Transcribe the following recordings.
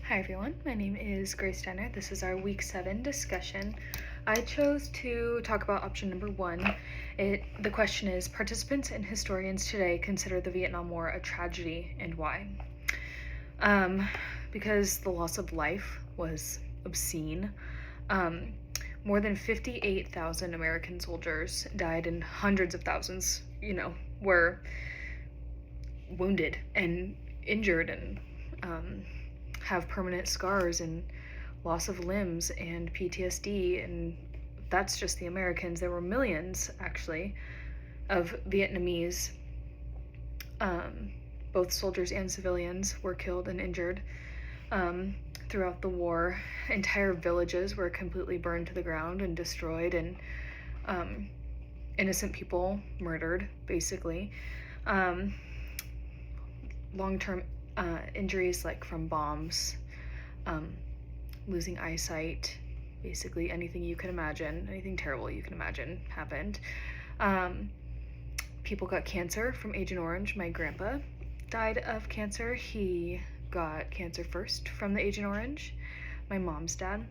Hi everyone, my name is Grace Steiner. This is our week 7 discussion. I chose to talk about option number 1. The question is, participants and historians today consider the Vietnam War a tragedy, and why? Because the loss of life was obscene. More than 58,000 American soldiers died and hundreds of thousands, were wounded and injured and have permanent scars and loss of limbs and PTSD, and that's just the Americans. There were millions, actually, of Vietnamese, both soldiers and civilians, were killed and injured throughout the war. Entire villages were completely burned to the ground and destroyed, and innocent people murdered, basically. Long-term injuries, like from bombs, losing eyesight, basically anything you can imagine, anything terrible you can imagine happened. People got cancer from Agent Orange. My grandpa died of cancer. He got cancer first from the Agent Orange, my mom's dad,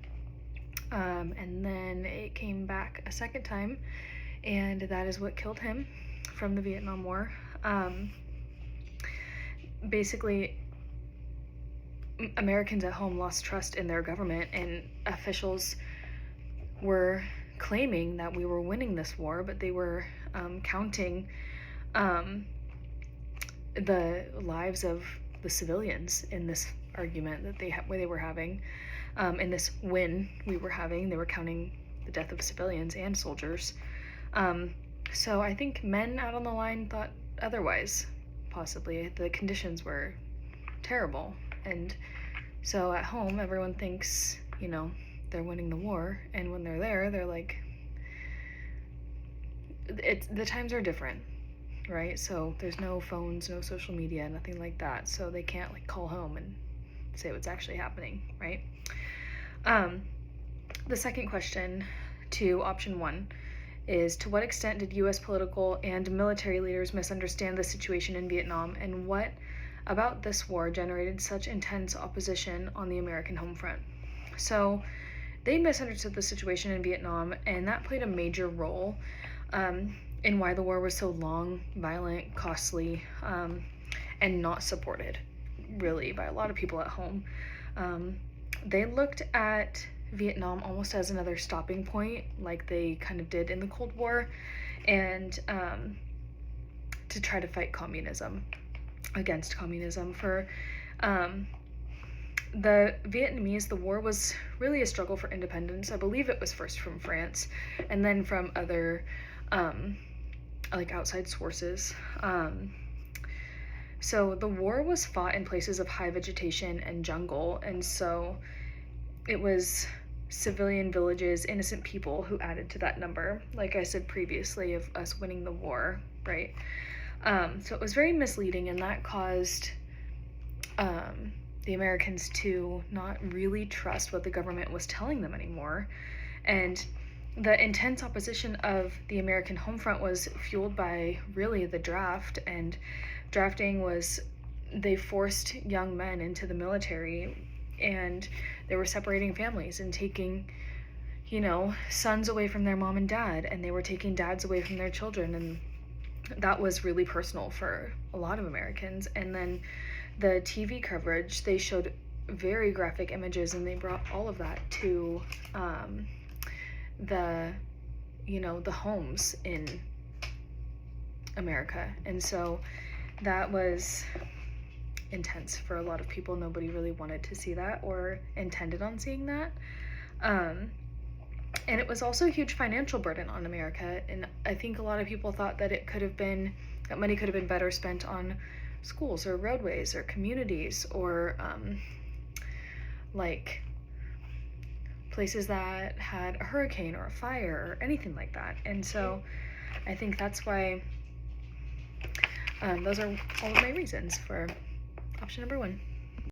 and then it came back a second time, and that is what killed him from the Vietnam War. Basically, Americans at home lost trust in their government, and officials were claiming that we were winning this war, but they were counting the lives of the civilians in this argument that they were having. In this win we were having, they were counting the death of civilians and soldiers. So I think men out on the line thought otherwise. Possibly the conditions were terrible, and so at home everyone thinks they're winning the war, and when they're there they're like, the times are different, right? So there's no phones, no social media, nothing like that, so they can't call home and say what's actually happening, right? The second question to option 1 is, to what extent did U.S. political and military leaders misunderstand the situation in Vietnam, and what about this war generated such intense opposition on the American home front? So they misunderstood the situation in Vietnam, and that played a major role in why the war was so long, violent, costly, and not supported, really, by a lot of people at home. They looked at Vietnam almost as another stopping point, like they kind of did in the Cold War, and to try to fight against communism. For the Vietnamese, the war was really a struggle for independence. I believe it was first from France, and then from other outside sources. So the war was fought in places of high vegetation and jungle, and so it was civilian villages, innocent people, who added to that number, like I said previously, of us winning the war, right? So it was very misleading, and that caused the Americans to not really trust what the government was telling them anymore. And the intense opposition of the American home front was fueled by really the draft, and drafting was, they forced young men into the military, and they were separating families and taking sons away from their mom and dad, and they were taking dads away from their children, and that was really personal for a lot of Americans. And then the TV coverage, they showed very graphic images, and they brought all of that to the homes in America, and so that was intense for a lot of people. Nobody really wanted to see that or intended on seeing that. And it was also a huge financial burden on America, and I think a lot of people thought that money could have been better spent on schools or roadways or communities, or places that had a hurricane or a fire or anything like that. And so I think that's why those are all of my reasons for option number 1.